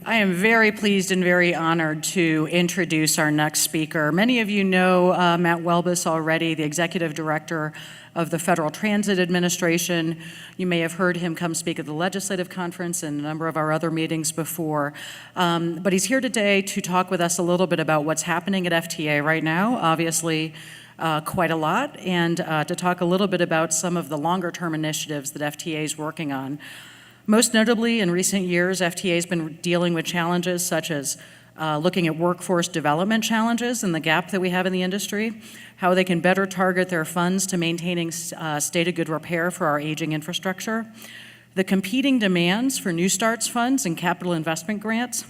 I am very pleased and very honored to introduce our next speaker. Many of you know Matt Welbus already, the Executive Director of the Federal Transit Administration. You may have heard him come speak at the Legislative Conference and a number of our other meetings before. But he's here today to talk with us a little bit about what's happening at FTA right now, obviously quite a lot, and to talk a little bit about some of the longer-term initiatives that FTA is working on. Most notably, in recent years, FTA has been dealing with challenges such as looking at workforce development challenges and the gap that we have in the industry, how they can better target their funds to maintaining state of good repair for our aging infrastructure, the competing demands for New Starts funds and capital investment grants,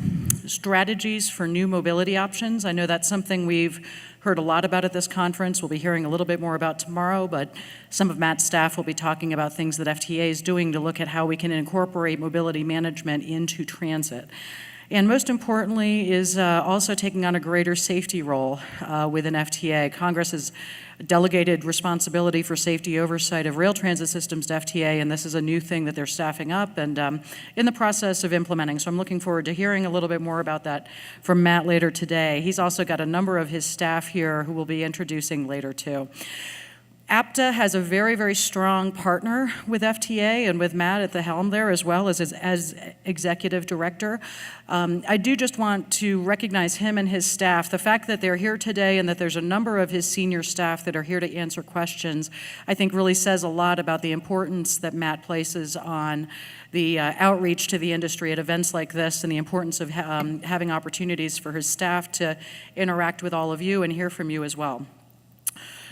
strategies for new mobility options. I know that's something we've heard a lot about at this conference. We'll be hearing a little bit more about tomorrow, but some of Matt's staff will be talking about things that FTA is doing to look at how we can incorporate mobility management into transit. And most importantly is also taking on a greater safety role within FTA. Congress has delegated responsibility for safety oversight of rail transit systems to FTA, and this is a new thing that they're staffing up and in the process of implementing. So I'm looking forward to hearing a little bit more about that from Matt later today. He's also got a number of his staff here who we'll be introducing later too. APTA has a very, very strong partner with FTA and with Matt at the helm there as well as executive director. I do just want to recognize him and his staff. The fact that they're here today and that there's a number of his senior staff that are here to answer questions, I think really says a lot about the importance that Matt places on the outreach to the industry at events like this and the importance of having opportunities for his staff to interact with all of you and hear from you as well.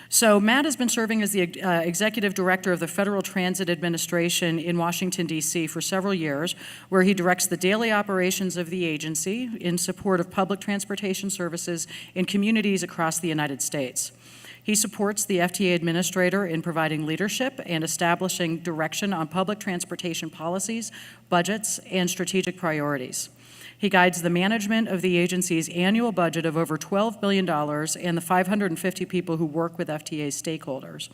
So Matt has been serving as the Executive Director of the Federal Transit Administration in Washington, D.C. for several years, where he directs the daily operations of the agency in support of public transportation services in communities across the United States. He supports the FTA Administrator in providing leadership and establishing direction on public transportation policies, budgets, and strategic priorities. He guides the management of the agency's annual budget of over $12 billion and the 550 people who work with FTA's stakeholders.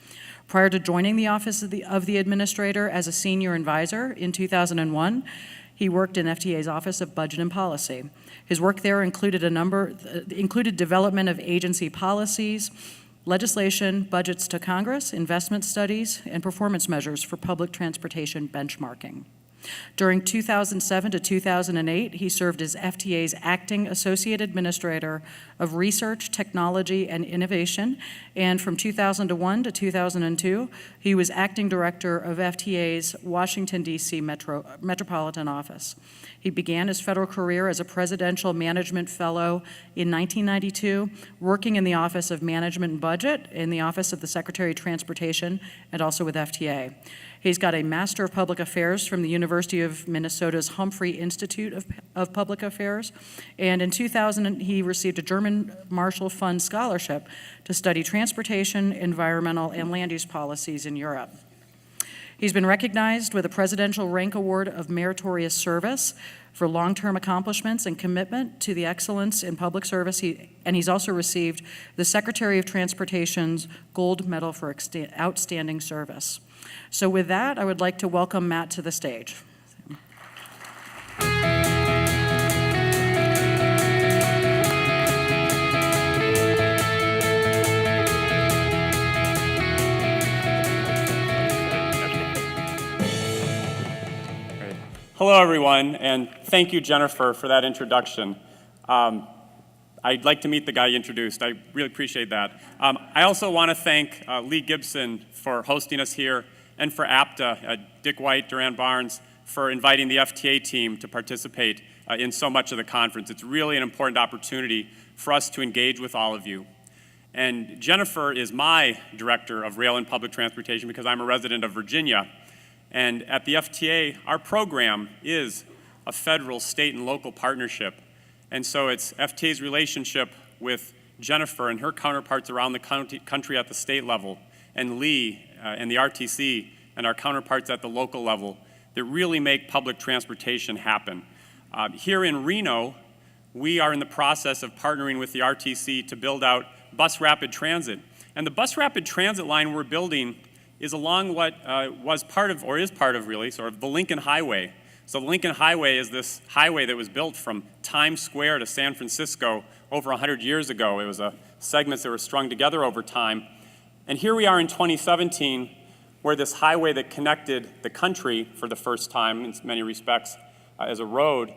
Prior to joining the Office of the Administrator as a senior advisor in 2001, he worked in FTA's Office of Budget and Policy. His work there included development of agency policies, legislation, budgets to Congress, investment studies, and performance measures for public transportation benchmarking. During 2007 to 2008, he served as FTA's Acting Associate Administrator of Research, Technology, and Innovation, and from 2001 to 2002, he was Acting Director of FTA's Washington, D.C. Metropolitan Office. He began his federal career as a Presidential Management Fellow in 1992, working in the Office of Management and Budget, in the Office of the Secretary of Transportation, and also with FTA. He's got a Master of Public Affairs from the University of Minnesota's Humphrey Institute of Public Affairs, and in 2000 he received a German Marshall Fund scholarship to study transportation, environmental, and land use policies in Europe. He's been recognized with a Presidential Rank Award of Meritorious Service for long-term accomplishments and commitment to the excellence in public service, and he's also received the Secretary of Transportation's Gold Medal for Outstanding Service. So with that, I would like to welcome Matt to the stage. Hello, everyone, and thank you, Jennifer, for that introduction. I'd like to meet the guy you introduced. I really appreciate that. I also want to thank Lee Gibson for hosting us here, and for APTA, Dick White, Duran Barnes, for inviting the FTA team to participate in so much of the conference. It's really an important opportunity for us to engage with all of you. And Jennifer is my Director of Rail and Public Transportation because I'm a resident of Virginia. And at the FTA, our program is a federal, state, and local partnership. And so it's FTA's relationship with Jennifer and her counterparts around the country at the state level, and Lee and the RTC and our counterparts at the local level that really make public transportation happen. Here in Reno, we are in the process of partnering with the RTC to build out bus rapid transit. And the bus rapid transit line we're building is along what was part of, or is part of really, sort of the Lincoln Highway. So the Lincoln Highway is this highway that was built from Times Square to San Francisco over 100 years ago. It was segments that were strung together over time. And here we are in 2017, where this highway that connected the country for the first time, in many respects, as a road,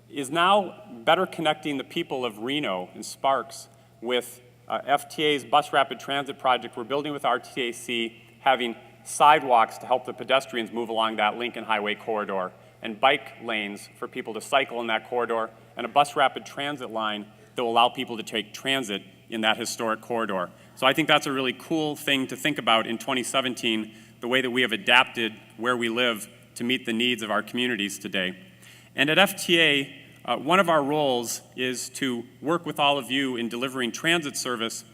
is now better connecting the people of Reno and Sparks with FTA's Bus Rapid Transit project we're building with RTAC, having sidewalks to help the pedestrians move along that Lincoln Highway corridor, and bike lanes for people to cycle in that corridor, and a bus rapid transit line that will allow people to take transit in that historic corridor. So I think that's a really cool thing to think about in 2017, the way that we have adapted where we live to meet the needs of our communities today. And at FTA, one of our roles is to work with all of you in delivering transit service.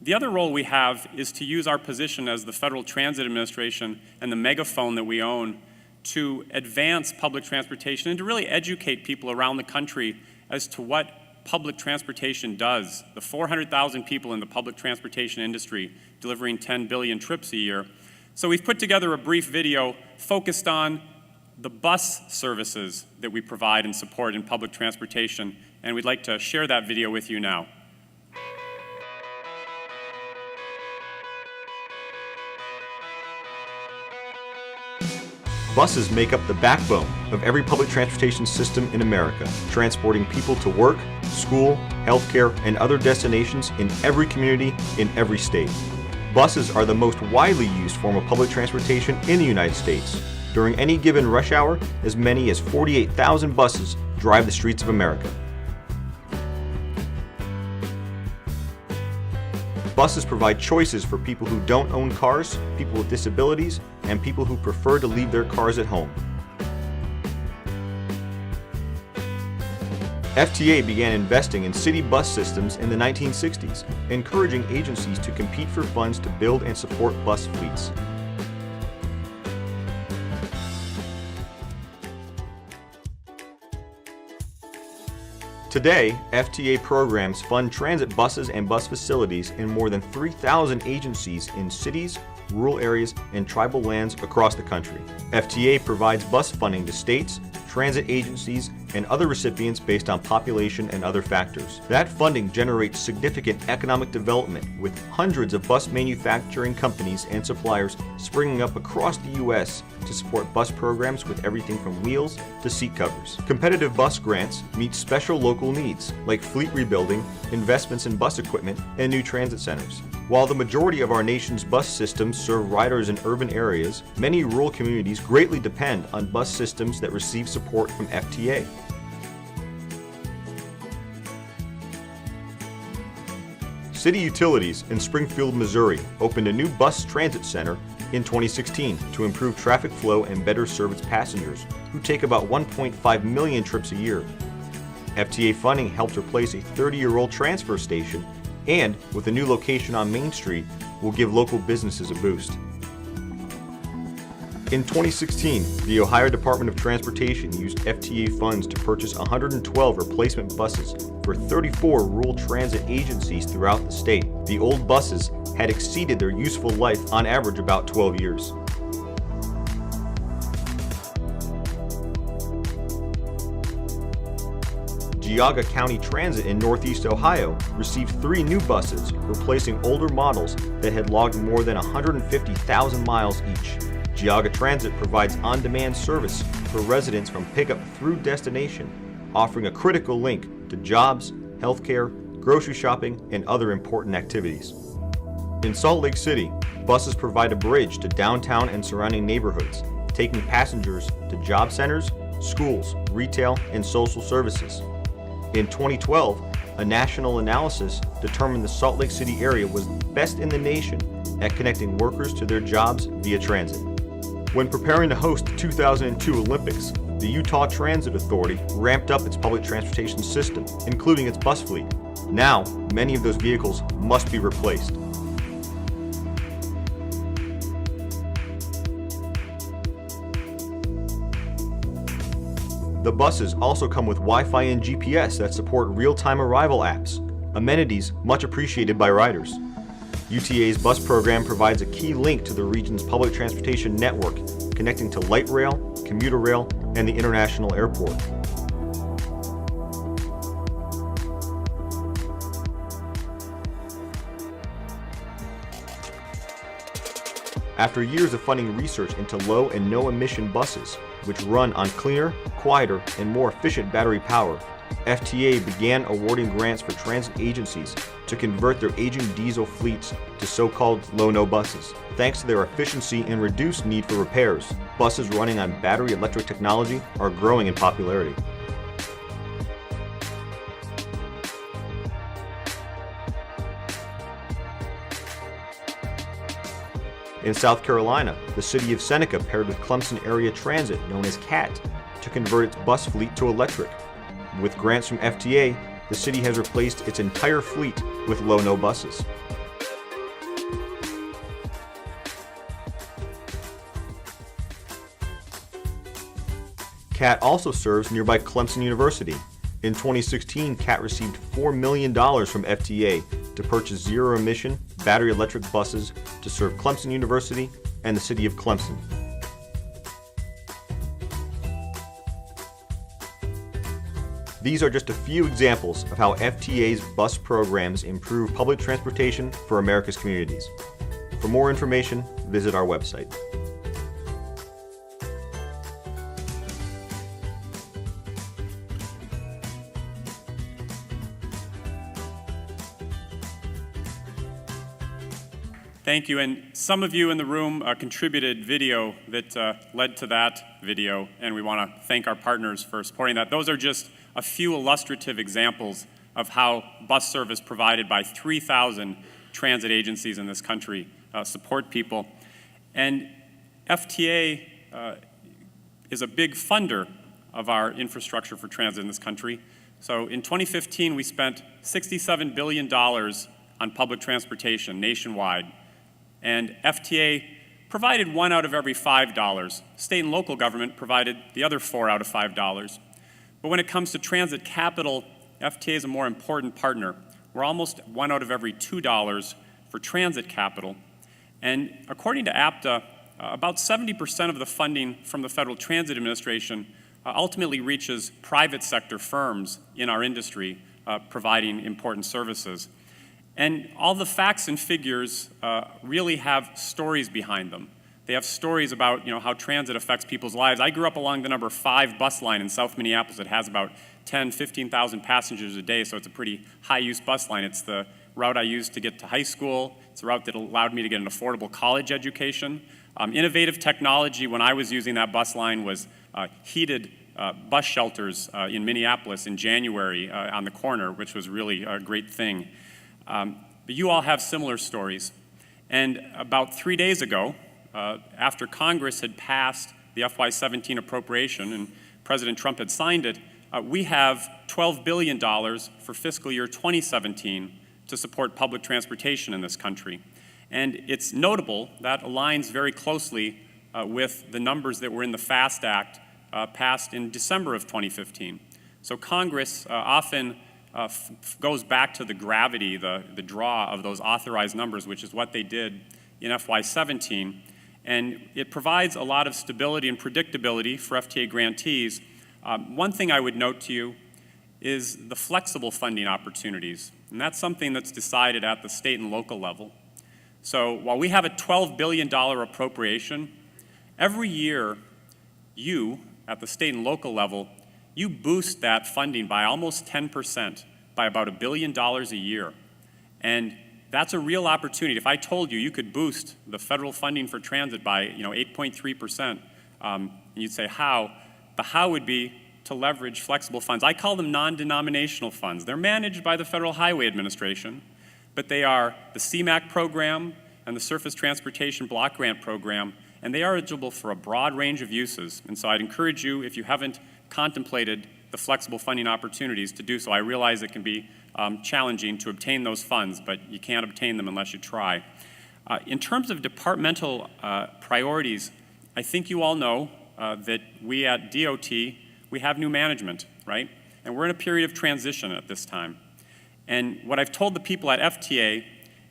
The other role we have is to use our position as the Federal Transit Administration and the megaphone that we own to advance public transportation and to really educate people around the country as to what public transportation does. The 400,000 people in the public transportation industry delivering 10 billion trips a year. So we've put together a brief video focused on the bus services that we provide and support in public transportation, and we'd like to share that video with you now. Buses make up the backbone of every public transportation system in America, transporting people to work, school, healthcare, and other destinations in every community in every state. Buses are the most widely used form of public transportation in the United States. During any given rush hour, as many as 48,000 buses drive the streets of America. Buses provide choices for people who don't own cars, people with disabilities, and people who prefer to leave their cars at home. FTA began investing in city bus systems in the 1960s, encouraging agencies to compete for funds to build and support bus fleets. Today, FTA programs fund transit buses and bus facilities in more than 3,000 agencies in cities, rural areas, and tribal lands across the country. FTA provides bus funding to states, transit agencies, and other recipients based on population and other factors. That funding generates significant economic development, with hundreds of bus manufacturing companies and suppliers springing up across the U.S. to support bus programs with everything from wheels to seat covers. Competitive bus grants meet special local needs, like fleet rebuilding, investments in bus equipment, and new transit centers. While the majority of our nation's bus systems serve riders in urban areas, many rural communities greatly depend on bus systems that receive support from FTA. City Utilities in Springfield, Missouri opened a new bus transit center in 2016 to improve traffic flow and better serve its passengers, who take about 1.5 million trips a year. FTA funding helped replace a 30-year-old transfer station, and with a new location on Main Street, will give local businesses a boost. In 2016, the Ohio Department of Transportation used FTA funds to purchase 112 replacement buses for 34 rural transit agencies throughout the state. The old buses had exceeded their useful life on average about 12 years. Geauga County Transit in Northeast Ohio received 3 new buses, replacing older models that had logged more than 150,000 miles each. Geauga Transit provides on-demand service for residents from pickup through destination, offering a critical link to jobs, healthcare, grocery shopping, and other important activities. In Salt Lake City, buses provide a bridge to downtown and surrounding neighborhoods, taking passengers to job centers, schools, retail, and social services. In 2012, a national analysis determined the Salt Lake City area was best in the nation at connecting workers to their jobs via transit. When preparing to host the 2002 Olympics, the Utah Transit Authority ramped up its public transportation system, including its bus fleet. Now, many of those vehicles must be replaced. The buses also come with Wi-Fi and GPS that support real-time arrival apps, amenities much appreciated by riders. UTA's bus program provides a key link to the region's public transportation network, connecting to light rail, commuter rail, and the international airport. After years of funding research into low and no emission buses, which run on cleaner, quieter, and more efficient battery power, FTA began awarding grants for transit agencies to convert their aging diesel fleets to so-called low-no buses. Thanks to their efficiency and reduced need for repairs, buses running on battery electric technology are growing in popularity. In South Carolina, the city of Seneca paired with Clemson Area Transit, known as CAT, to convert its bus fleet to electric. With grants from FTA, the city has replaced its entire fleet with low-no buses. CAT also serves nearby Clemson University. In 2016, CAT received $4 million from FTA to purchase zero-emission, battery electric buses to serve Clemson University and the city of Clemson. These are just a few examples of how FTA's bus programs improve public transportation for America's communities. For more information, visit our website. Thank you, and some of you in the room contributed video that led to that video, and we want to thank our partners for supporting that. Those are just a few illustrative examples of how bus service provided by 3,000 transit agencies in this country support people. And FTA is a big funder of our infrastructure for transit in this country. So in 2015, we spent $67 billion on public transportation nationwide. And FTA provided $1 out of every $5. State and local government provided the other $4 out of $5. But when it comes to transit capital, FTA is a more important partner. We're almost $1 out of every $2 for transit capital. And according to APTA, about 70% of the funding from the Federal Transit Administration ultimately reaches private sector firms in our industry providing important services. And all the facts and figures really have stories behind them. They have stories about how transit affects people's lives. I grew up along the number 5 bus line in South Minneapolis. It has about 10, 15,000 passengers a day, so it's a pretty high-use bus line. It's the route I used to get to high school. It's a route that allowed me to get an affordable college education. Innovative technology when I was using that bus line was heated bus shelters in Minneapolis in January on the corner, which was really a great thing. But you all have similar stories. And about 3 days ago, after Congress had passed the FY17 appropriation and President Trump had signed it, we have $12 billion for fiscal year 2017 to support public transportation in this country. And it's notable that aligns very closely with the numbers that were in the FAST Act passed in December of 2015. So Congress often goes back to the gravity, the draw of those authorized numbers, which is what they did in FY17. And it provides a lot of stability and predictability for FTA grantees. One thing I would note to you is the flexible funding opportunities. And that's something that's decided at the state and local level. So while we have a $12 billion appropriation, every year you, at the state and local level, you boost that funding by almost 10%, by about $1 billion a year. And that's a real opportunity. If I told you you could boost the federal funding for transit by 8.3%, and you'd say how? The how would be to leverage flexible funds. I call them non-denominational funds. They're managed by the Federal Highway Administration, but they are the CMAQ program and the Surface Transportation Block Grant program, and they are eligible for a broad range of uses. And so I'd encourage you, if you haven't contemplated the flexible funding opportunities, to do so. I realize it can be challenging to obtain those funds, but you can't obtain them unless you try. In terms of departmental priorities, I think you all know that we at DOT, we have new management, right? And we're in a period of transition at this time. And what I've told the people at FTA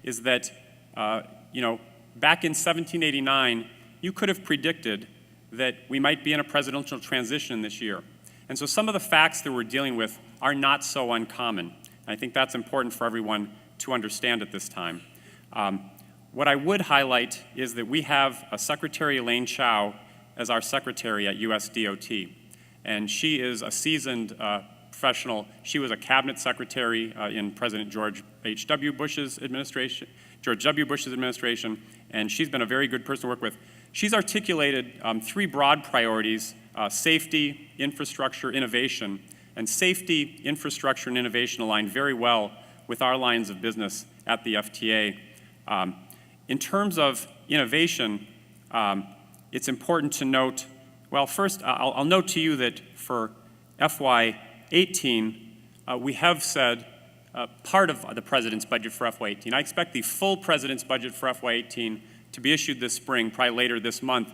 is that, back in 1789, you could have predicted that we might be in a presidential transition this year. And so some of the facts that we're dealing with are not so uncommon. And I think that's important for everyone to understand at this time. What I would highlight is that we have Secretary Elaine Chao as our secretary at USDOT. And she is a seasoned professional. She was a cabinet secretary in President George W. Bush's administration, and she's been a very good person to work with. She's articulated three broad priorities: safety, infrastructure, innovation. And safety, infrastructure, and innovation align very well with our lines of business at the FTA. In terms of innovation, it's important to note, well, first, I'll note to you that for FY18, we have said part of the President's budget for FY18. I expect the full President's budget for FY18 to be issued this spring, probably later this month.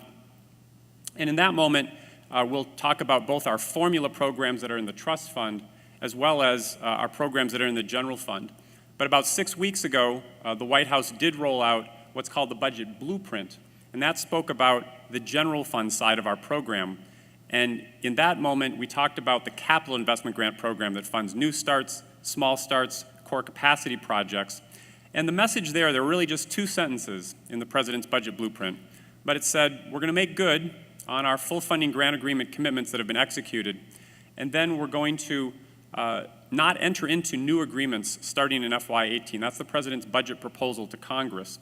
And in that moment, we'll talk about both our formula programs that are in the trust fund as well as our programs that are in the general fund. But about 6 weeks ago, the White House did roll out what's called the budget blueprint, and that spoke about the general fund side of our program. And in that moment, we talked about the capital investment grant program that funds new starts, small starts, core capacity projects. And the message there were really just 2 sentences in the President's budget blueprint. But it said, we're going to make good on our full funding grant agreement commitments that have been executed, and then we're going to not enter into new agreements starting in FY18. That's the President's budget proposal to Congress.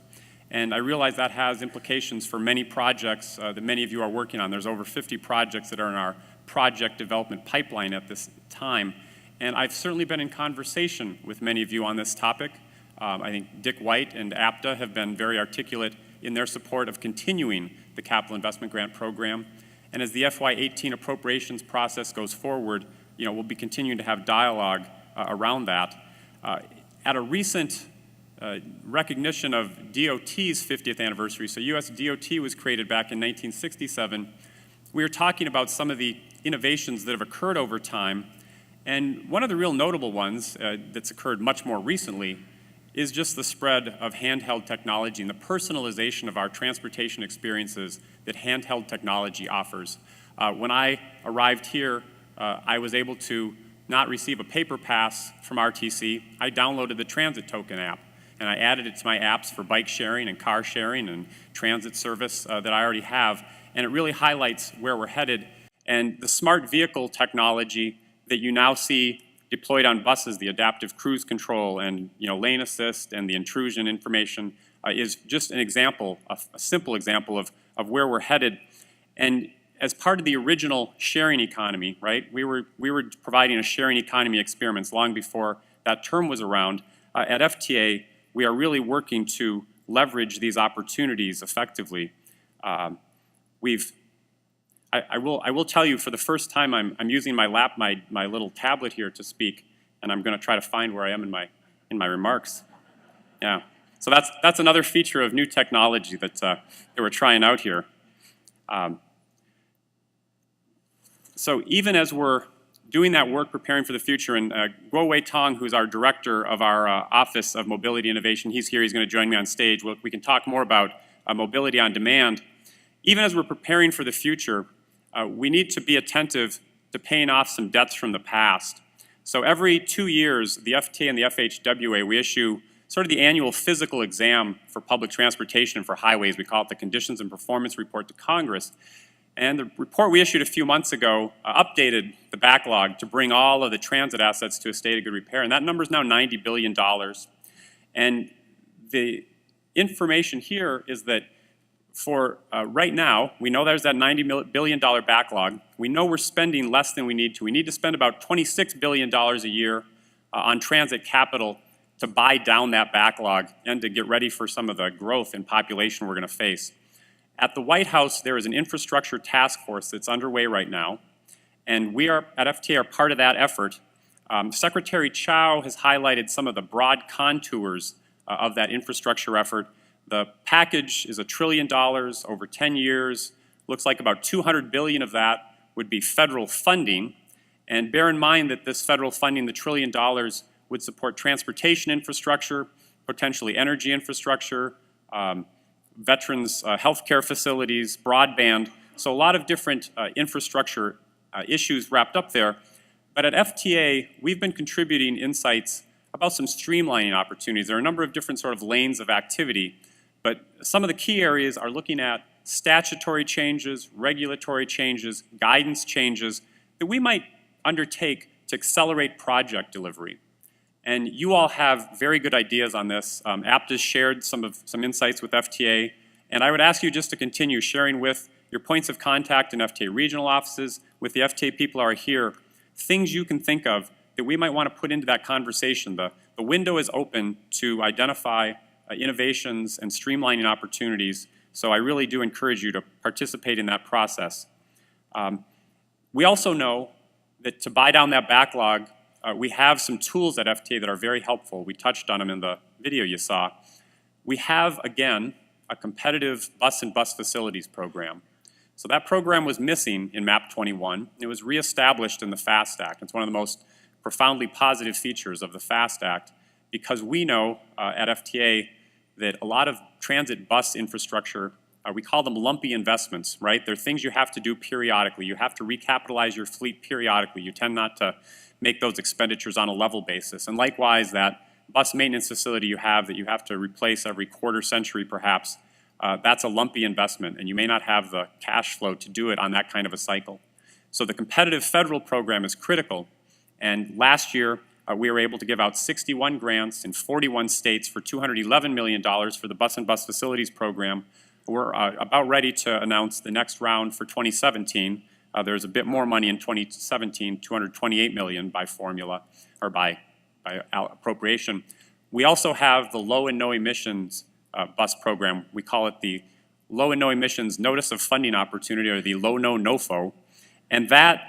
And I realize that has implications for many projects that many of you are working on. There's over 50 projects that are in our project development pipeline at this time. And I've certainly been in conversation with many of you on this topic. I think Dick White and APTA have been very articulate in their support of continuing the capital investment grant program. And as the FY18 appropriations process goes forward, we'll be continuing to have dialogue around that. At a recent recognition of DOT's 50th anniversary, so US DOT was created back in 1967, we were talking about some of the innovations that have occurred over time. And one of the real notable ones that's occurred much more recently is just the spread of handheld technology and the personalization of our transportation experiences that handheld technology offers. When I arrived here, I was able to not receive a paper pass from RTC. I downloaded the Transit Token app, and I added it to my apps for bike sharing and car sharing and transit service that I already have, and it really highlights where we're headed. And the smart vehicle technology that you now see deployed on buses, the adaptive cruise control and lane assist and the intrusion information is just an example, a simple example of where we're headed. And as part of the original sharing economy, right, we were providing a sharing economy experiments long before that term was around. At FTA, we are really working to leverage these opportunities effectively. I will tell you, for the first time, I'm using my little tablet here to speak, and I'm going to try to find where I am in my remarks. Yeah, so that's another feature of new technology that we're trying out here. So even as we're doing that work, preparing for the future, and Guo Wei Tong, who's our director of our Office of Mobility Innovation, he's here. He's going to join me on stage. We can talk more about mobility on demand. Even as we're preparing for the future, we need to be attentive to paying off some debts from the past. So every 2 years, the FTA and the FHWA, we issue sort of the annual physical exam for public transportation and for highways. We call it the Conditions and Performance Report to Congress. And the report we issued a few months ago updated the backlog to bring all of the transit assets to a state of good repair. And that number is now $90 billion. And the information here is that for right now, we know there's that $90 billion backlog. We know we're spending less than we need to. We need to spend about $26 billion a year on transit capital to buy down that backlog and to get ready for some of the growth in population we're going to face. At the White House, there is an infrastructure task force that's underway right now, and we are at FTA are part of that effort. Secretary Chao has highlighted some of the broad contours of that infrastructure effort. The package is $1 trillion over 10 years. Looks like about $200 billion of that would be federal funding. And bear in mind that this federal funding, the $1 trillion, would support transportation infrastructure, potentially energy infrastructure, veterans' healthcare facilities, broadband. So a lot of different infrastructure issues wrapped up there. But at FTA, we've been contributing insights about some streamlining opportunities. There are a number of different sort of lanes of activity, but some of the key areas are looking at statutory changes, regulatory changes, guidance changes that we might undertake to accelerate project delivery. And you all have very good ideas on this. APT has shared some insights with FTA, and I would ask you just to continue sharing with your points of contact in FTA regional offices, with the FTA people who are here, things you can think of that we might want to put into that conversation. The window is open to identify innovations and streamlining opportunities, so I really do encourage you to participate in that process. We also know that to buy down that backlog, we have some tools at FTA that are very helpful. We touched on them in the video you saw. We have, again, a competitive bus and bus facilities program. So that program was missing in MAP 21. It was reestablished in the FAST Act. It's one of the most profoundly positive features of the FAST Act, because we know at FTA that a lot of transit bus infrastructure, we call them lumpy investments, right? They're things you have to do periodically. You have to recapitalize your fleet periodically. You tend not to make those expenditures on a level basis. And likewise, that bus maintenance facility you have that you have to replace every quarter century perhaps, that's a lumpy investment, and you may not have the cash flow to do it on that kind of a cycle. So the competitive federal program is critical, and last year we were able to give out 61 grants in 41 states for $211 million for the bus and bus facilities program. We're about ready to announce the next round for 2017. There's a bit more money in 2017, $228 million by formula, or by appropriation. We also have the low and no emissions bus program. We call it the Low and No Emissions Notice of Funding Opportunity, or the LOW-NO-NOFO, and that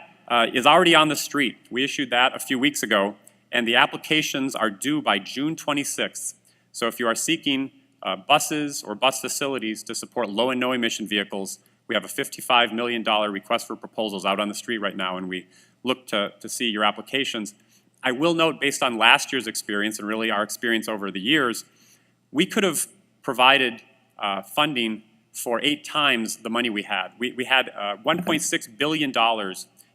is already on the street. We issued that a few weeks ago, and the applications are due by June 26th. So if you are seeking buses or bus facilities to support low and no emission vehicles, we have a $55 million request for proposals out on the street right now, and we look to see your applications. I will note, based on last year's experience and really our experience over the years, we could have provided funding for 8 times the money we had. We had $1.6 billion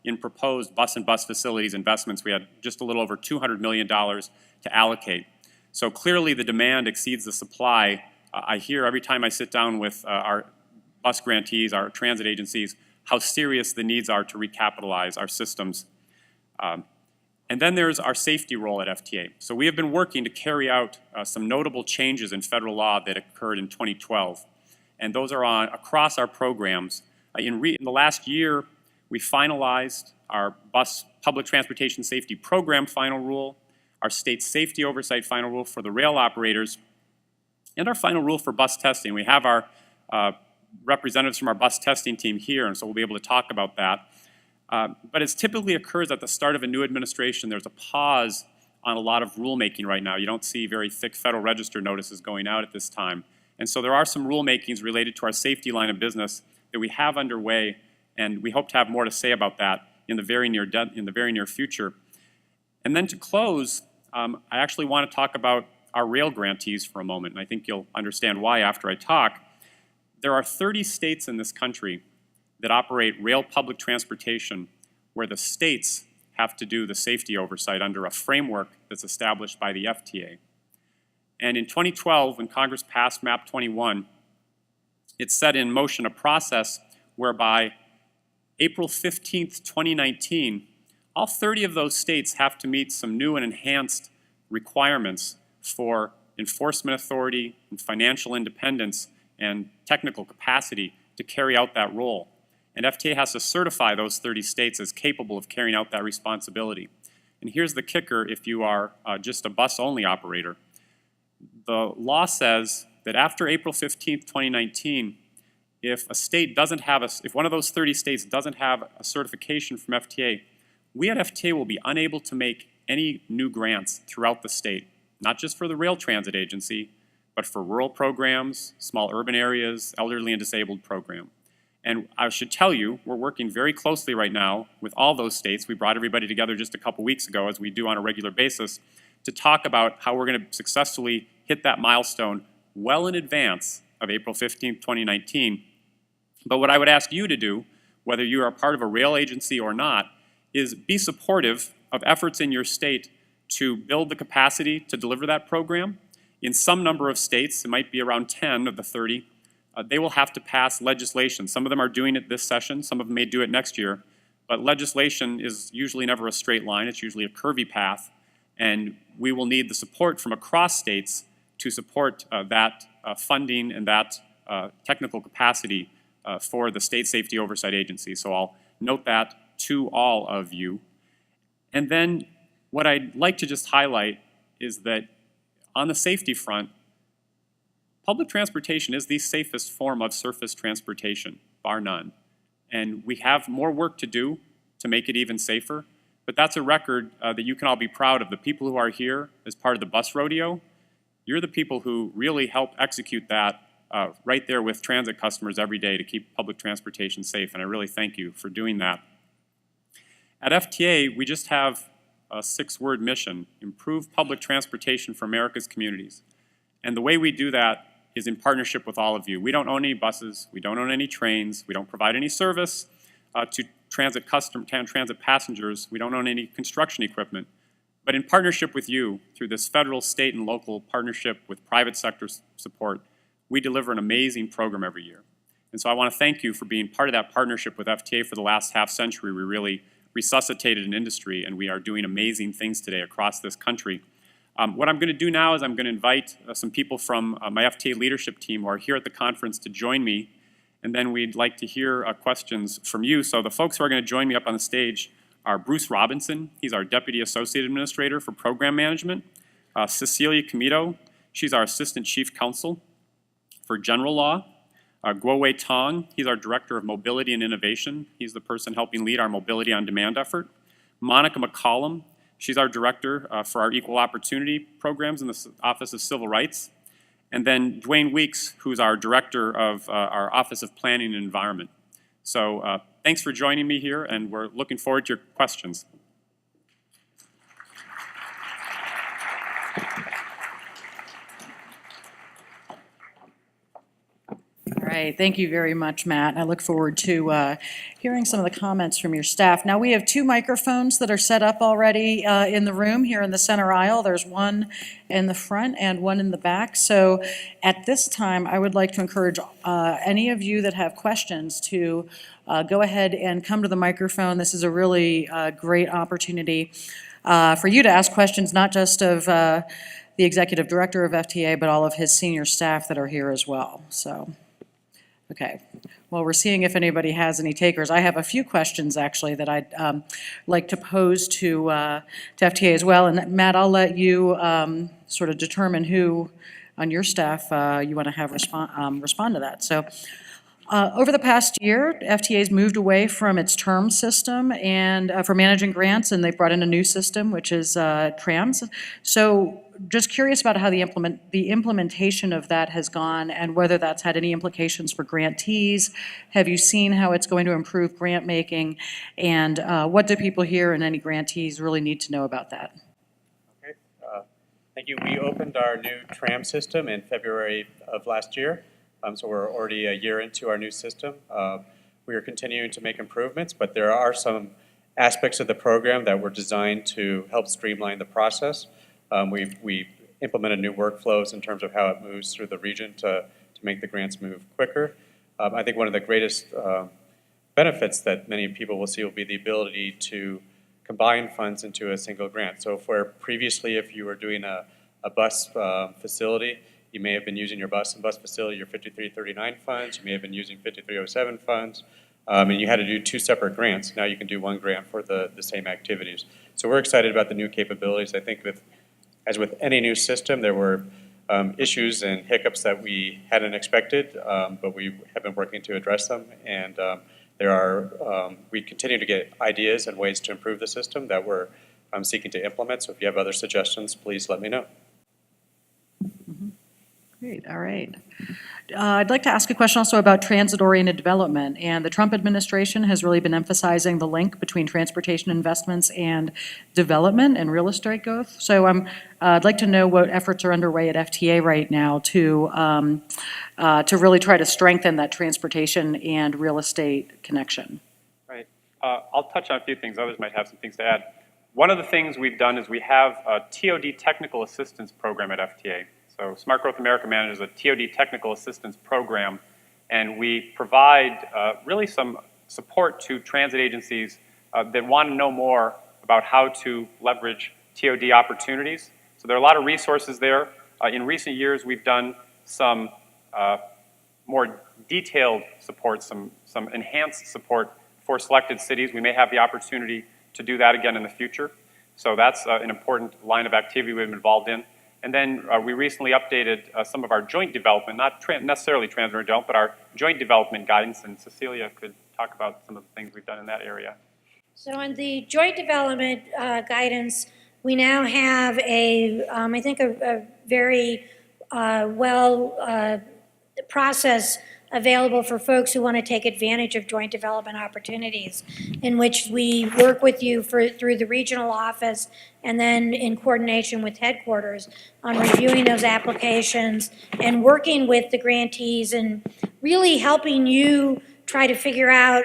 in proposed bus and bus facilities investments. We had just a little over $200 million to allocate. So clearly the demand exceeds the supply. I hear every time I sit down with our bus grantees, our transit agencies, how serious the needs are to recapitalize our systems. And then there's our safety role at FTA. So we have been working to carry out some notable changes in federal law that occurred in 2012. And those are on across our programs. In the last year, we finalized our bus public transportation safety program final rule, our state safety oversight final rule for the rail operators, and our final rule for bus testing. We have our representatives from our bus testing team here, and so we'll be able to talk about that. But as typically occurs at the start of a new administration, there's a pause on a lot of rulemaking right now. You don't see very thick Federal Register notices going out at this time. And so there are some rulemakings related to our safety line of business that we have underway, and we hope to have more to say about that in the very near future. And then to close, I actually want to talk about our rail grantees for a moment, and I think you'll understand why after I talk. There are 30 states in this country that operate rail public transportation where the states have to do the safety oversight under a framework that's established by the FTA. And in 2012, when Congress passed MAP 21, it set in motion a process whereby April 15th, 2019, all 30 of those states have to meet some new and enhanced requirements for enforcement authority and financial independence and technical capacity to carry out that role. And FTA has to certify those 30 states as capable of carrying out that responsibility. And here's the kicker if you are just a bus-only operator. The law says that after April 15th, 2019, if a state doesn't have if one of those 30 states doesn't have a certification from FTA, we at FTA will be unable to make any new grants throughout the state, not just for the Rail Transit Agency, but for rural programs, small urban areas, elderly and disabled program. And I should tell you, we're working very closely right now with all those states. We brought everybody together just a couple weeks ago, as we do on a regular basis, to talk about how we're going to successfully hit that milestone well in advance of April 15th, 2019, But what I would ask you to do, whether you are a part of a rail agency or not, is be supportive of efforts in your state to build the capacity to deliver that program. In some number of states, it might be around 10 of the 30, they will have to pass legislation. Some of them are doing it this session, some of them may do it next year, but legislation is usually never a straight line, it's usually a curvy path, and we will need the support from across states to support that funding and that technical capacity for the State Safety Oversight Agency. So I'll note that to all of you. And then what I'd like to just highlight is that on the safety front, public transportation is the safest form of surface transportation, bar none. And we have more work to do to make it even safer, but that's a record that you can all be proud of. The people who are here as part of the bus rodeo, you're the people who really help execute that right there with transit customers every day to keep public transportation safe, and I really thank you for doing that. At FTA, we just have a 6-word mission: improve public transportation for America's communities. And the way we do that is in partnership with all of you. We don't own any buses, we don't own any trains, we don't provide any service to transit passengers, we don't own any construction equipment. But in partnership with you, through this federal, state, and local partnership with private sector support, we deliver an amazing program every year. And so I want to thank you for being part of that partnership with FTA for the last half century. We really resuscitated an industry, and we are doing amazing things today across this country. What I'm going to do now is I'm going to invite some people from my FTA leadership team who are here at the conference to join me, and then we'd like to hear questions from you. So the folks who are going to join me up on the stage are Bruce Robinson. He's our Deputy Associate Administrator for Program Management. Cecilia Comito, she's our Assistant Chief Counsel for General Law. Guowei Tong, he's our Director of Mobility and Innovation. He's the person helping lead our Mobility on Demand effort. Monica McCollum, she's our Director for our Equal Opportunity Programs in the Office of Civil Rights. And then Dwayne Weeks, who's our Director of our Office of Planning and Environment. So thanks for joining me here, and we're looking forward to your questions. All right, thank you very much, Matt. I look forward to hearing some of the comments from your staff. Now, we have 2 microphones that are set up already in the room here in the center aisle. There's one in the front and one in the back. So at this time, I would like to encourage any of you that have questions to go ahead and come to the microphone. This is a really great opportunity for you to ask questions, not just of the Executive Director of FTA, but all of his senior staff that are here as well. So. Okay, well, we're seeing if anybody has any takers. I have a few questions, actually, that I'd like to pose to FTA as well. And Matt, I'll let you sort of determine who on your staff you want to have respond to that. So over the past year, FTA has moved away from its term system and for managing grants, and they've brought in a new system, which is TRAMS. So just curious about how the implementation of that has gone and whether that's had any implications for grantees. Have you seen how it's going to improve grant making? And what do people here and any grantees really need to know about that? Okay, thank you. We opened our new TRAM system in February of last year. So we're already a year into our new system. We are continuing to make improvements, but there are some aspects of the program that were designed to help streamline the process. We implemented new workflows in terms of how it moves through the region to make the grants move quicker. I think one of the greatest benefits that many people will see will be the ability to combine funds into a single grant. So where previously if you were doing a bus facility, you may have been using your bus and bus facility, your 5339 funds, you may have been using 5307 funds, and you had to do 2 separate grants. Now you can do 1 grant for the same activities. So we're excited about the new capabilities. I think as with any new system, there were issues and hiccups that we hadn't expected, but we have been working to address them. And we continue to get ideas and ways to improve the system that we're seeking to implement. So if you have other suggestions, please let me know. Great, all right. I'd like to ask a question also about transit-oriented development. And the Trump administration has really been emphasizing the link between transportation investments and development and real estate growth. So I'd like to know what efforts are underway at FTA right now to really try to strengthen that transportation and real estate connection. Right. I'll touch on a few things. Others might have some things to add. One of the things we've done is we have a TOD technical assistance program at FTA. So Smart Growth America manages a TOD technical assistance program, and we provide really some support to transit agencies that want to know more about how to leverage TOD opportunities. So there are a lot of resources there. In recent years, we've done some more detailed support, some enhanced support for selected cities. We may have the opportunity to do that again in the future. So that's an important line of activity we've been involved in. And then we recently updated some of our joint development, not necessarily transit development, but our joint development guidance, and Cecilia could talk about some of the things we've done in that area. So on the joint development guidance, we now have I think a very well process available for folks who want to take advantage of joint development opportunities, in which we work with you through the regional office and then in coordination with headquarters on reviewing those applications and working with the grantees and really helping you try to figure out,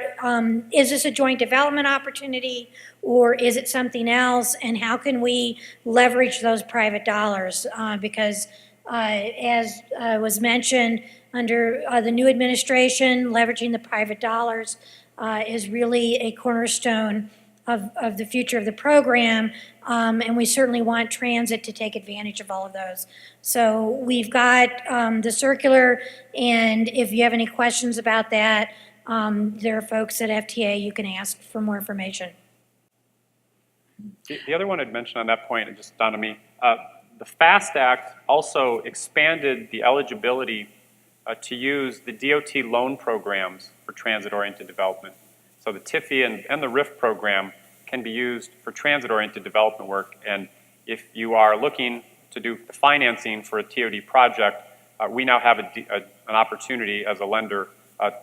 is this a joint development opportunity or is it something else, and how can we leverage those private dollars? Because as was mentioned, under the new administration, leveraging the private dollars is really a cornerstone of the future of the program, and we certainly want transit to take advantage of all of those. So we've got the circular, and if you have any questions about that, there are folks at FTA you can ask for more information. The other one I'd mention on that point, it just dawned on me, the FAST Act also expanded the eligibility to use the DOT loan programs for transit-oriented development. So the TIFI and the RIF program can be used for transit-oriented development work, and if you are looking to do the financing for a TOD project, we now have an opportunity as a lender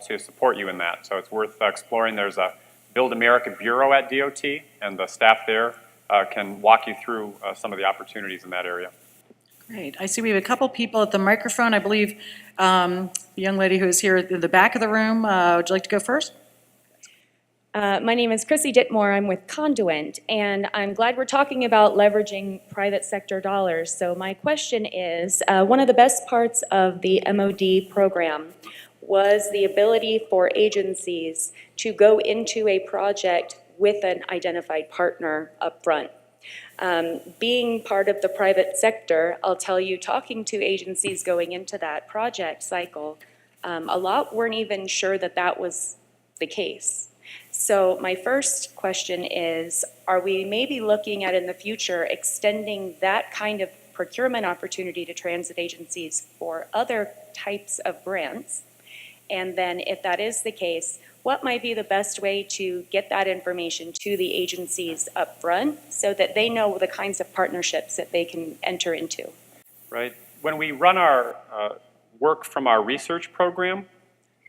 to support you in that. So it's worth exploring. There's a Build America Bureau at DOT, and the staff there can walk you through some of the opportunities in that area. Great. I see we have a couple people at the microphone. I believe the young lady who is here at the back of the room, would you like to go first? My name is Chrissy Ditmore. I'm with Conduent, and I'm glad we're talking about leveraging private sector dollars. So my question is, one of the best parts of the MOD program was the ability for agencies to go into a project with an identified partner up front. Being part of the private sector, I'll tell you, talking to agencies going into that project cycle, a lot weren't even sure that that was the case. So my first question is, are we maybe looking at in the future extending that kind of procurement opportunity to transit agencies for other types of grants? And then if that is the case, what might be the best way to get that information to the agencies up front so that they know the kinds of partnerships that they can enter into? Right. When we run our work from our research program,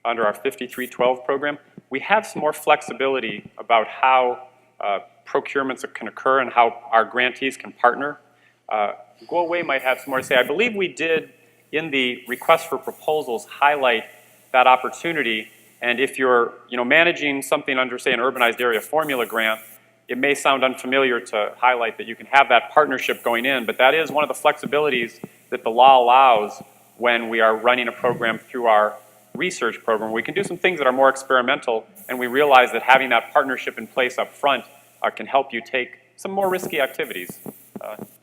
under our 5312 program, we have some more flexibility about how procurements can occur and how our grantees can partner. Go Away might have some more to say. I believe we did, in the request for proposals, highlight that opportunity. And if you're managing something under, say, an urbanized area formula grant, it may sound unfamiliar to highlight that you can have that partnership going in, but that is one of the flexibilities that the law allows when we are running a program through our research program. We can do some things that are more experimental, and we realize that having that partnership in place up front can help you take some more risky activities.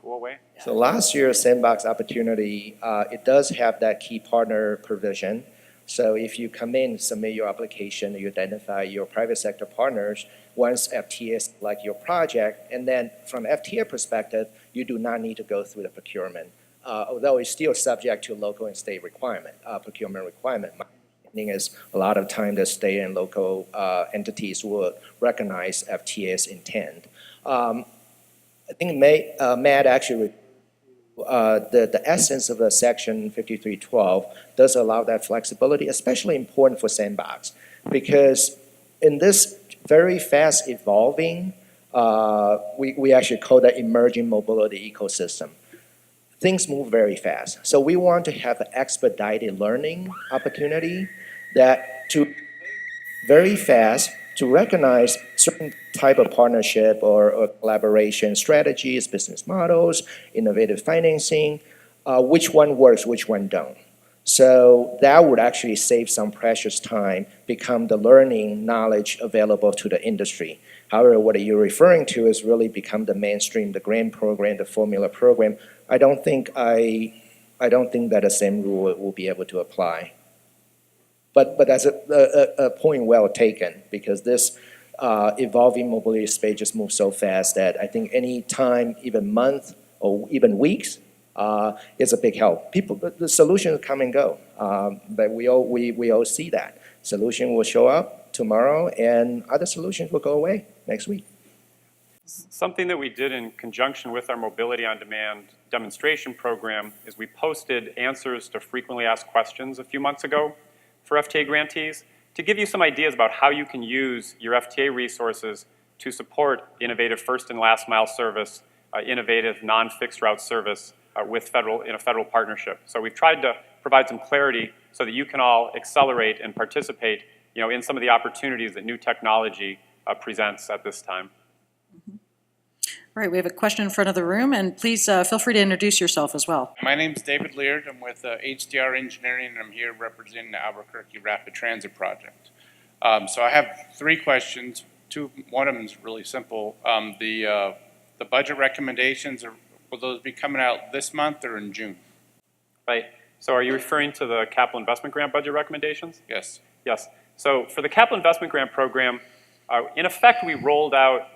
Go Away. So last year's sandbox opportunity, it does have that key partner provision. So if you come in, submit your application, you identify your private sector partners, once FTA select your project, and then from FTA perspective, you do not need to go through the procurement, although it's still subject to local and state requirement, procurement requirement. My understanding is a lot of time the state and local entities will recognize FTA's intent. I think Matt actually The essence of the section 5312 does allow that flexibility, especially important for sandbox, because in this very fast evolving, we actually call that emerging mobility ecosystem. Things move very fast. So we want to have an expedited learning opportunity that to very fast to recognize certain type of partnership or collaboration strategies, business models, innovative financing, which one works, which one don't. So that would actually save some precious time, become the learning knowledge available to the industry. However, what you're referring to is really become the mainstream, the grant program, the formula program. I don't think that the same rule will be able to apply. But that's a point well taken, because this evolving mobility space just moves so fast that I think any time, even month or even weeks, is a big help. The solutions come and go, but we all see that. Solution will show up tomorrow, and other solutions will go away next week. Something that we did in conjunction with our Mobility on Demand demonstration program is we posted answers to frequently asked questions a few months ago for FTA grantees to give you some ideas about how you can use your FTA resources to support innovative first and last mile service, innovative non-fixed route service in a federal partnership. So we've tried to provide some clarity so that you can all accelerate and participate, in some of the opportunities that new technology presents at this time. All right, we have a question in front of the room, and please feel free to introduce yourself as well. My name's David Leard. I'm with HDR Engineering, and I'm here representing the Albuquerque Rapid Transit Project. So I have 3 questions. One of them is really simple. The budget recommendations, will those be coming out this month or in June? Right. So are you referring to the capital investment grant budget recommendations? Yes. Yes. So for the capital investment grant program, in effect, we rolled out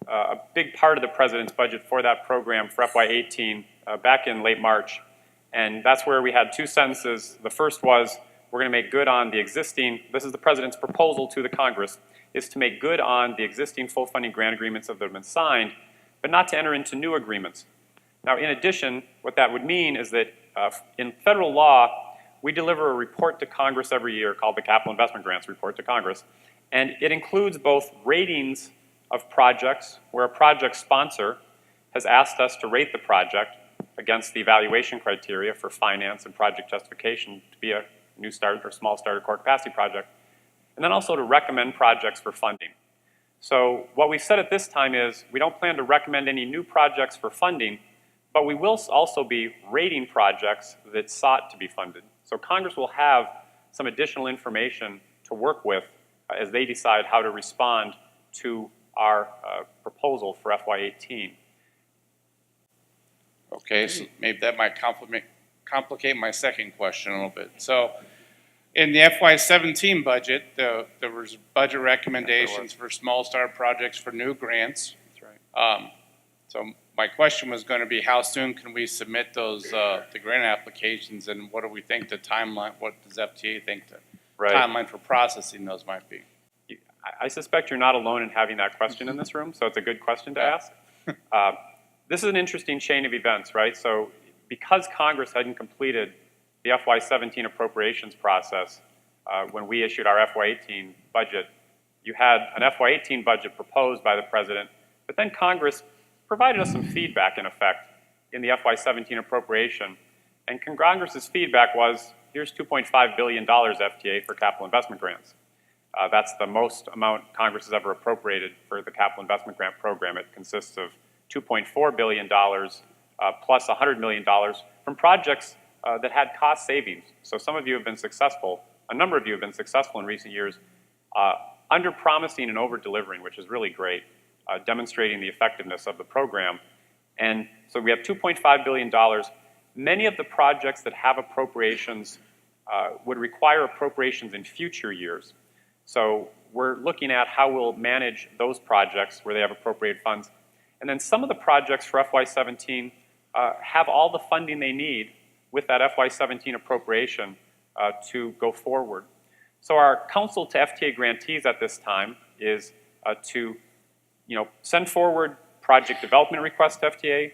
a big part of the president's budget for that program for FY18 back in late March. And that's where we had 2 sentences. The first was, we're going to make good on the existing, this is the president's proposal to the Congress, is to make good on the existing full funding grant agreements that have been signed, but not to enter into new agreements. Now, in addition, what that would mean is that in federal law, we deliver a report to Congress every year called the Capital Investment Grants Report to Congress. And it includes both ratings of projects where a project sponsor has asked us to rate the project against the evaluation criteria for finance and project justification to be a new start or small start or core capacity project, and then also to recommend projects for funding. So what we said at this time is we don't plan to recommend any new projects for funding, but we will also be rating projects that sought to be funded. So Congress will have some additional information to work with as they decide how to respond to our proposal for FY18. Okay, so maybe that might complicate my second question a little bit. So in the FY17 budget, there was budget recommendations for small start projects for new grants. That's right. So my question was going to be, how soon can we submit those the grant applications, and what do we think the timeline? What does FTA think the timeline for processing those might be? I suspect you're not alone in having that question in this room, so it's a good question to ask. This is an interesting chain of events, right? So because Congress hadn't completed the FY17 appropriations process when we issued our FY18 budget, you had an FY18 budget proposed by the president, but then Congress provided us some feedback, in effect, in the FY17 appropriation. And Congress's feedback was, here's $2.5 billion FTA for capital investment grants. That's the most amount Congress has ever appropriated for the capital investment grant program. It consists of $2.4 billion plus $100 million from projects that had cost savings. So some of you have been successful, a number of you have been successful in recent years, under-promising and over-delivering, which is really great, demonstrating the effectiveness of the program. And so we have $2.5 billion. Many of the projects that have appropriations would require appropriations in future years. So we're looking at how we'll manage those projects where they have appropriated funds. And then some of the projects for FY17 have all the funding they need with that FY17 appropriation to go forward. So our counsel to FTA grantees at this time is to send forward project development requests to FTA,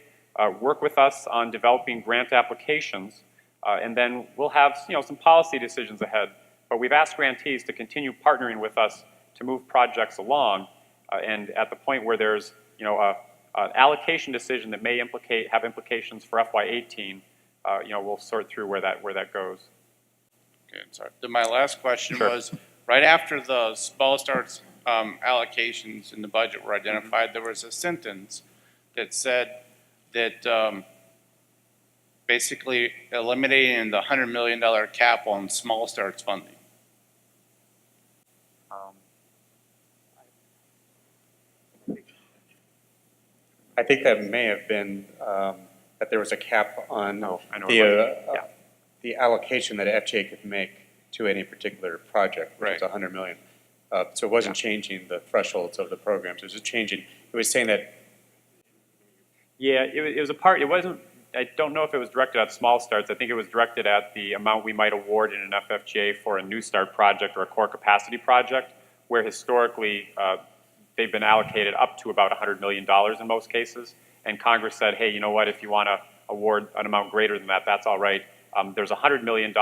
work with us on developing grant applications, and then we'll have some policy decisions ahead. But we've asked grantees to continue partnering with us to move projects along, and at the point where there's an allocation decision that may have implications for FY18, we'll sort through where that goes. Okay, sorry. Then my last question Sure. was, right after the small starts allocations in the budget were identified, there was a sentence that said that basically eliminating the $100 million cap on small starts funding. I think that may have been that there was a cap on I know the allocation that FTA could make to any particular project, which is Right. $100 million. So it wasn't changing the thresholds of the programs. It was just changing. It was saying that. Yeah, it was a part. It wasn't. I don't know if it was directed at small starts. I think it was directed at the amount we might award in an FFGA for a new start project or a core capacity project, where historically they've been allocated up to about $100 million in most cases. And Congress said, hey, you know what? If you want to award an amount greater than that, that's all right. There's a $100 million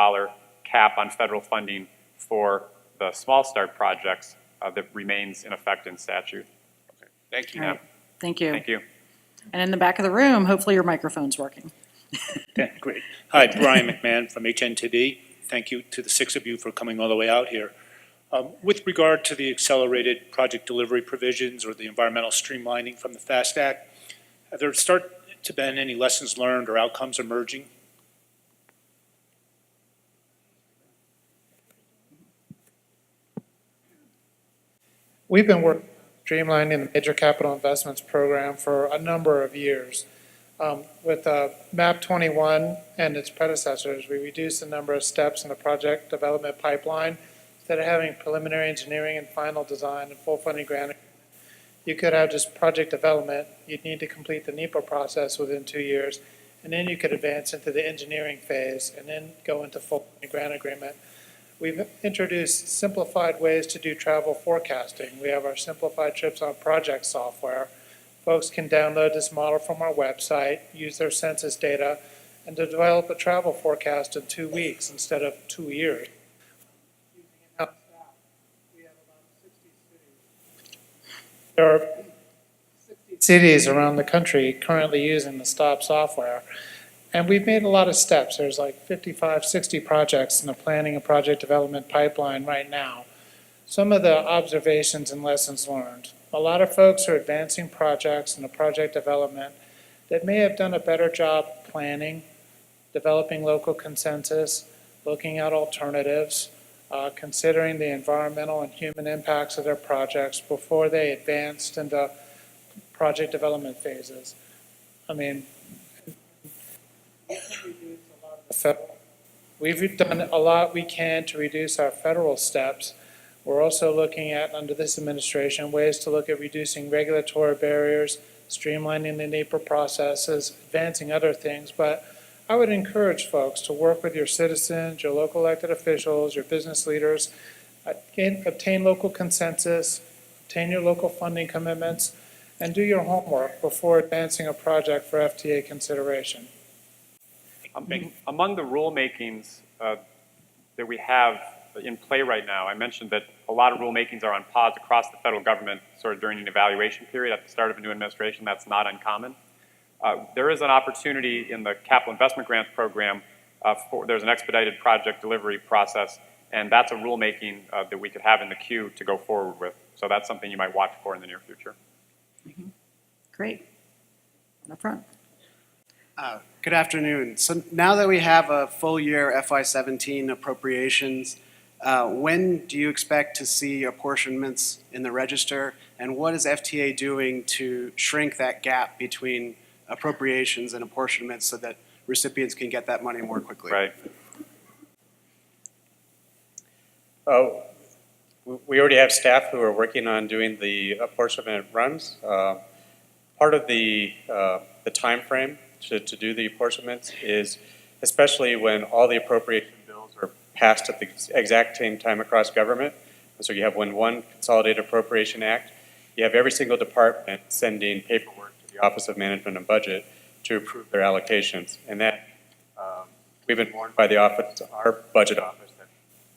cap on federal funding for the small start projects that remains in effect in statute. Okay. Thank you. All right. Thank you. Thank you. And in the back of the room, hopefully your microphone's working. Okay, great. Hi, Brian McMahon from HNTD. Thank you to the six of you for coming all the way out here. With regard to the accelerated project delivery provisions or the environmental streamlining from the FAST Act, have there started to been any lessons learned or outcomes emerging? We've been working streamlining the major capital investments program for a number of years. With MAP 21 and its predecessors, we reduced the number of steps in the project development pipeline. Instead of having preliminary engineering and final design and full funding grant, you could have just project development. You'd need to complete the NEPA process within 2 years, and then you could advance into the engineering phase and then go into full funding grant agreement. We've introduced simplified ways to do travel forecasting. We have our simplified trips on project software. Folks can download this model from our website, use their census data, and to develop a travel forecast in 2 weeks instead of 2 years. There are 60 cities around the country currently using the STOP software. And we've made a lot of steps. There's like 55, 60 projects in the planning and project development pipeline right now. Some of the observations and lessons learned. A lot of folks are advancing projects in the project development that may have done a better job planning, developing local consensus, looking at alternatives, considering the environmental and human impacts of their projects before they advanced into project development phases. I mean, we've done a lot we can to reduce our federal steps. We're also looking at, under this administration, ways to look at reducing regulatory barriers, streamlining the NEPA processes, advancing other things. But I would encourage folks to work with your citizens, your local elected officials, your business leaders, obtain local consensus, obtain your local funding commitments, and do your homework before advancing a project for FTA consideration. Among the rulemakings that we have in play right now, I mentioned that a lot of rulemakings are on pause across the federal government sort of during an evaluation period at the start of a new administration. That's not uncommon. There is an opportunity in the capital investment grants program there's an expedited project delivery process, and that's a rulemaking that we could have in the queue to go forward with. So that's something you might watch for in the near future. Mm-hmm. Great. In the front. Good afternoon. So now that we have a full year FY17 appropriations, when do you expect to see apportionments in the register? And what is FTA doing to shrink that gap between appropriations and apportionments so that recipients can get that money more quickly? Right. We already have staff who are working on doing the apportionment runs. Part of the time frame to do the apportionments is, especially when all the appropriation bills are passed at the exact same time across government. So you have one Consolidated Appropriation Act, you have every single department sending paperwork to the Office of Management and Budget to approve their allocations. And that, we've been warned by the office, our budget office, that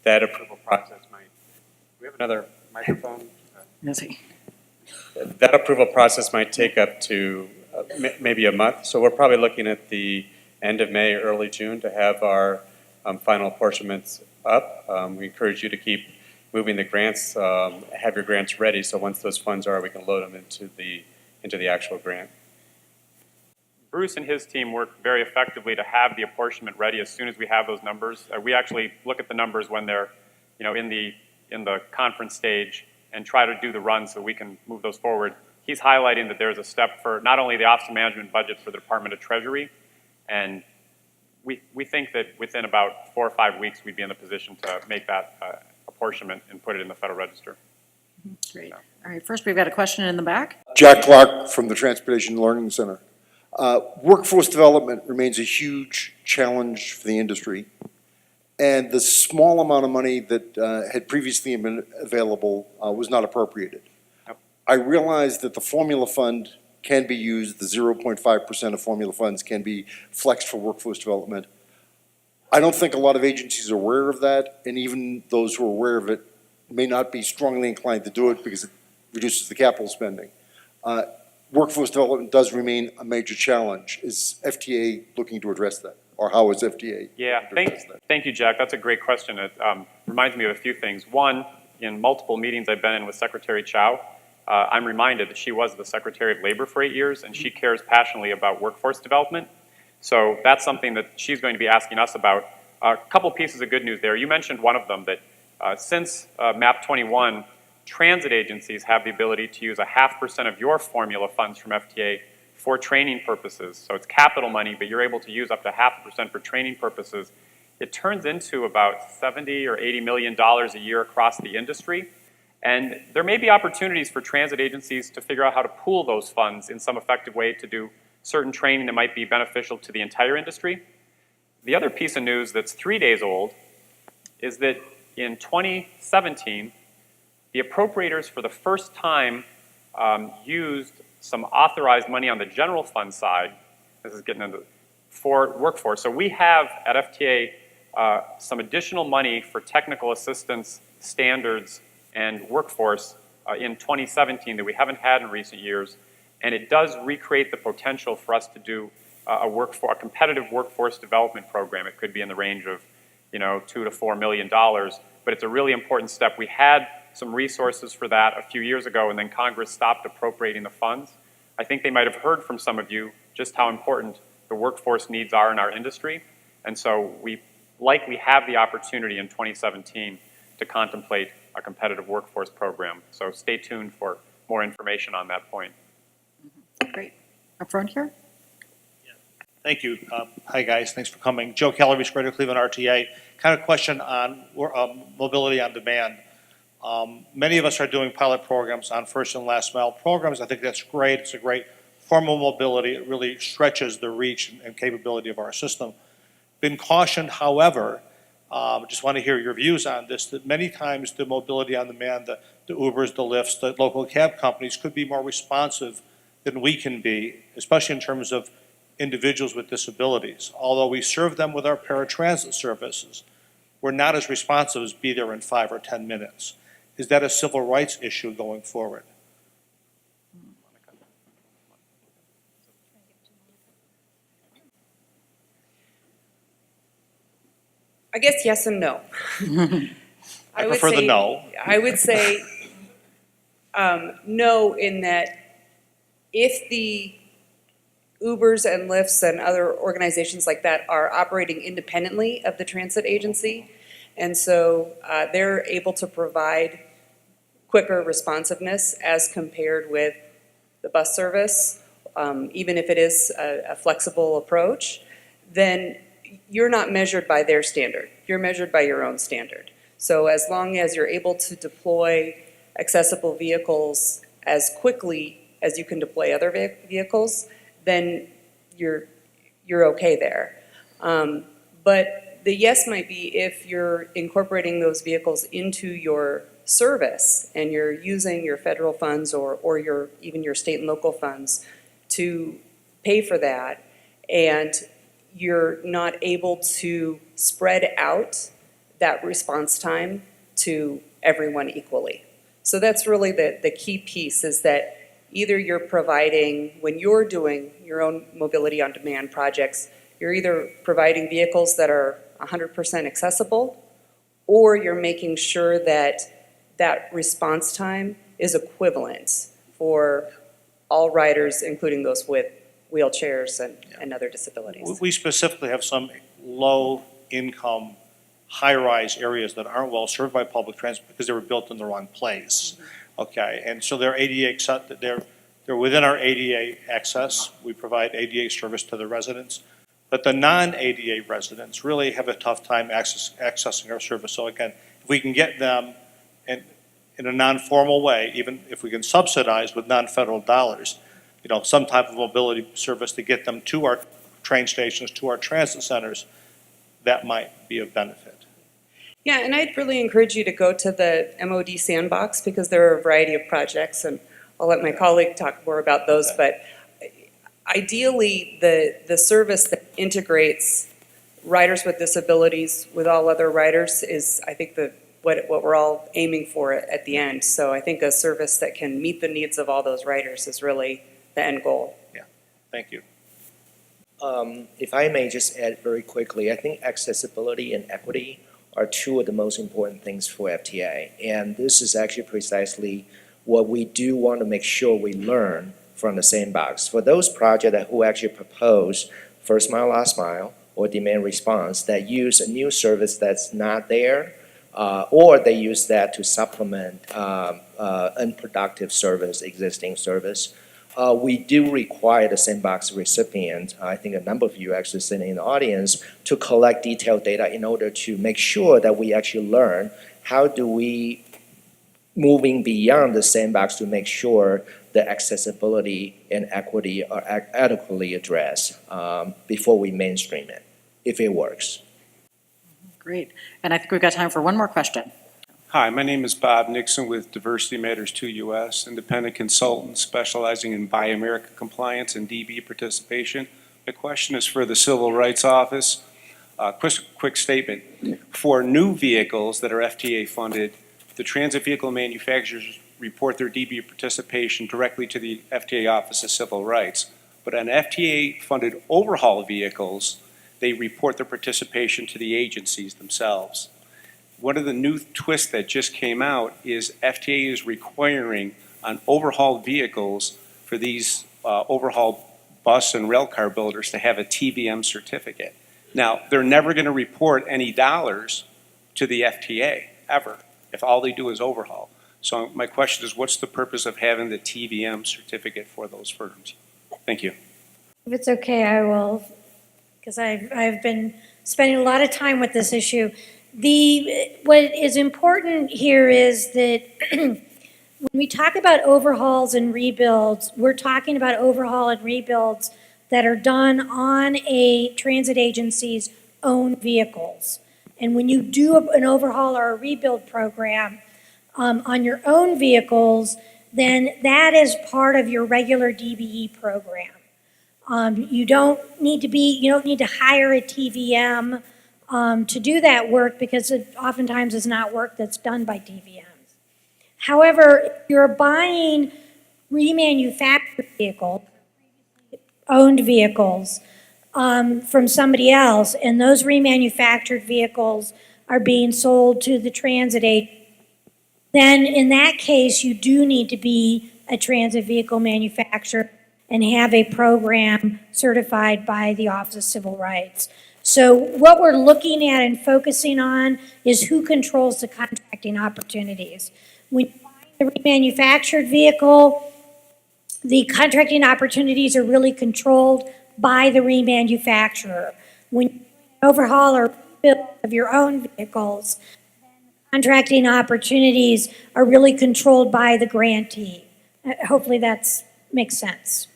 that approval process might, do we have another microphone? Is he? That approval process might take up to maybe a month. So we're probably looking at the end of May, early June to have our final apportionments up. We encourage you to keep moving the grants, have your grants ready, so once those funds are, we can load them into the actual grant. Bruce and his team work very effectively to have the apportionment ready as soon as we have those numbers. We actually look at the numbers when they're, in the conference stage and try to do the run so we can move those forward. He's highlighting that there's a step for not only the Office of Management budget for the Department of Treasury, and we think that within about 4 or 5 weeks we'd be in a position to make that apportionment and put it in the Federal Register. Great. All right, first we've got a question in the back. Jack Clark from the Transportation Learning Center. Workforce development remains a huge challenge for the industry, and the small amount of money that had previously been available was not appropriated. Yep. I realize that the formula fund can be used, the 0.5% of formula funds can be flexed for workforce development. I don't think a lot of agencies are aware of that, and even those who are aware of it may not be strongly inclined to do it because it reduces the capital spending. Workforce development does remain a major challenge. Is FTA looking to address that? Or how is FTA? Yeah, thank you, Jack. That's a great question. It reminds me of a few things. One, in multiple meetings I've been in with Secretary Chow, I'm reminded that she was the Secretary of Labor for 8 years, and she cares passionately about workforce development. So that's something that she's going to be asking us about. A couple pieces of good news there. You mentioned one of them, that since MAP 21, transit agencies have the ability to use 0.5% of your formula funds from FTA for training purposes. So it's capital money, but you're able to use up to 0.5% for training purposes. It turns into about $70 or $80 million a year across the industry. And there may be opportunities for transit agencies to figure out how to pool those funds in some effective way to do certain training that might be beneficial to the entire industry. The other piece of news that's 3 days old is that in 2017, the appropriators for the first time used some authorized money on the general fund side, this is getting into, for workforce. So we have at FTA some additional money for technical assistance, standards, and workforce in 2017 that we haven't had in recent years. And it does recreate the potential for us to do a competitive workforce development program. It could be in the range of $2 to $4 million, but it's a really important step. We had some resources for that a few years ago, and then Congress stopped appropriating the funds. I think they might have heard from some of you just how important the workforce needs are in our industry, and so we likely have the opportunity in 2017 to contemplate a competitive workforce program. So stay tuned for more information on that point. Great. Up front here. Thank you. Hi, guys. Thanks for coming. Joe Calabrese, Greater Cleveland RTA. Kind of question on mobility on demand. Many of us are doing pilot programs on first and last mile programs. I think that's great. It's a great form of mobility. It really stretches the reach and capability of our system. Been cautioned, however, just want to hear your views on this, that many times the mobility on demand, the Ubers, the Lyfts, the local cab companies could be more responsive than we can be, especially in terms of individuals with disabilities. Although we serve them with our paratransit services, we're not as responsive as be there in 5 or 10 minutes. Is that a civil rights issue going forward? I guess yes and no. I prefer the no. I would say no, in that if the Ubers and Lyfts and other organizations like that are operating independently of the transit agency, and so they're able to provide quicker responsiveness as compared with the bus service, even if it is a flexible approach, then you're not measured by their standard. You're measured by your own standard. So as long as you're able to deploy accessible vehicles as quickly as you can deploy other vehicles, then you're okay there. But the yes might be if you're incorporating those vehicles into your service and you're using your federal funds or even your state and local funds to pay for that, and you're not able to spread out that response time to everyone equally. So that's really the key piece, is that either you're providing, when you're doing your own mobility on demand projects, you're either providing vehicles that are 100% accessible, or you're making sure that that response time is equivalent for all riders, including those with wheelchairs and other disabilities. We specifically have some low-income, high-rise areas that aren't well served by public transit because they were built in the wrong place. Okay, and so they're they're within our ADA access. We provide ADA service to the residents. But the non-ADA residents really have a tough time accessing our service. So again, if we can get them in a non-formal way, even if we can subsidize with non-federal dollars, some type of mobility service to get them to our train stations, to our transit centers, that might be of benefit. Yeah, and I'd really encourage you to go to the MOD Sandbox, because there are a variety of projects, and I'll let my colleague talk more about those, but ideally, the service that integrates riders with disabilities with all other riders is, I think, what we're all aiming for at the end. So I think a service that can meet the needs of all those riders is really the end goal. Yeah, thank you. If I may just add very quickly, I think accessibility and equity are two of the most important things for FTA. And this is actually precisely what we do want to make sure we learn from the sandbox. For those projects who actually propose first mile, last mile, or demand response that use a new service that's not there, or they use that to supplement unproductive service, existing service, we do require the sandbox recipient, I think a number of you actually sitting in the audience, to collect detailed data in order to make sure that we actually learn how do we, moving beyond the sandbox, to make sure the accessibility and equity are adequately addressed before we mainstream it, if it works. Great. And I think we've got time for one more question. Hi, my name is Bob Nixon with Diversity Matters 2 US, independent consultant specializing in Buy America compliance and DB participation. My question is for the Civil Rights Office. Quick statement. For new vehicles that are FTA funded, the transit vehicle manufacturers report their DB participation directly to the FTA Office of Civil Rights. But on FTA-funded overhaul vehicles, they report their participation to the agencies themselves. One of the new twists that just came out is FTA is requiring on overhauled vehicles for these overhauled bus and rail car builders to have a TVM certificate. Now, they're never going to report any dollars to the FTA, ever, if all they do is overhaul. So my question is, what's the purpose of having the TVM certificate for those firms? Thank you. If it's okay, I will, because I've been spending a lot of time with this issue. What is important here is that when we talk about overhauls and rebuilds, we're talking about overhaul and rebuilds that are done on a transit agency's own vehicles. And when you do an overhaul or a rebuild program on your own vehicles, then that is part of your regular DBE program. You don't need to hire a TVM to do that work, because it oftentimes is not work that's done by TVMs. However, if you're buying remanufactured vehicles, owned vehicles from somebody else, and those remanufactured vehicles are being sold to the transit agency, then in that case, you do need to be a transit vehicle manufacturer and have a program certified by the Office of Civil Rights. So what we're looking at and focusing on is who controls the contracting opportunities. When you buy the remanufactured vehicle, the contracting opportunities are really controlled by the remanufacturer. When you overhaul or rebuild of your own vehicles, contracting opportunities are really controlled by the grantee. Hopefully that makes sense.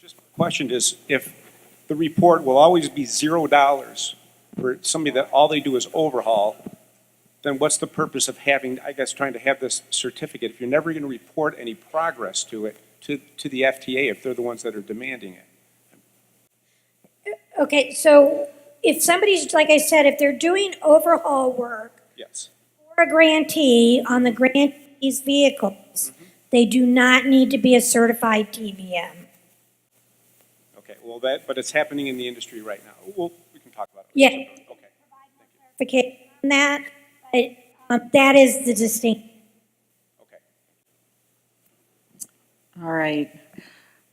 Just my question is, if the report will always be $0 for somebody that all they do is overhaul, then what's the purpose of having, I guess, trying to have this certificate? If you're never going to report any progress to it, to the FTA if they're the ones that are demanding it. Okay, so if somebody's, like I said, if they're doing overhaul work Yes. for a grantee on the grantee's vehicles, they do not need to be a certified TVM. Okay, well, but it's happening in the industry right now. Well, we can talk about it. Yeah. Okay. Clarification on that, but that is the distinction. Okay. All right.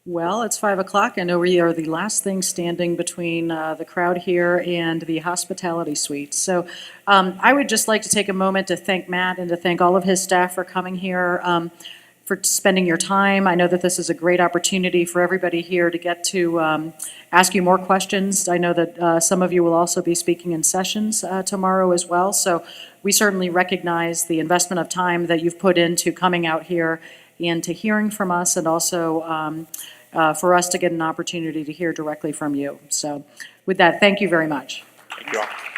Well, it's 5 o'clock. I know we are the last thing standing between the crowd here and the hospitality suite. So I would just like to take a moment to thank Matt and to thank all of his staff for coming here, for spending your time. I know that this is a great opportunity for everybody here to get to ask you more questions. I know that some of you will also be speaking in sessions tomorrow as well. So we certainly recognize the investment of time that you've put into coming out here and to hearing from us, and also for us to get an opportunity to hear directly from you. So with that, thank you very much. Thank you all.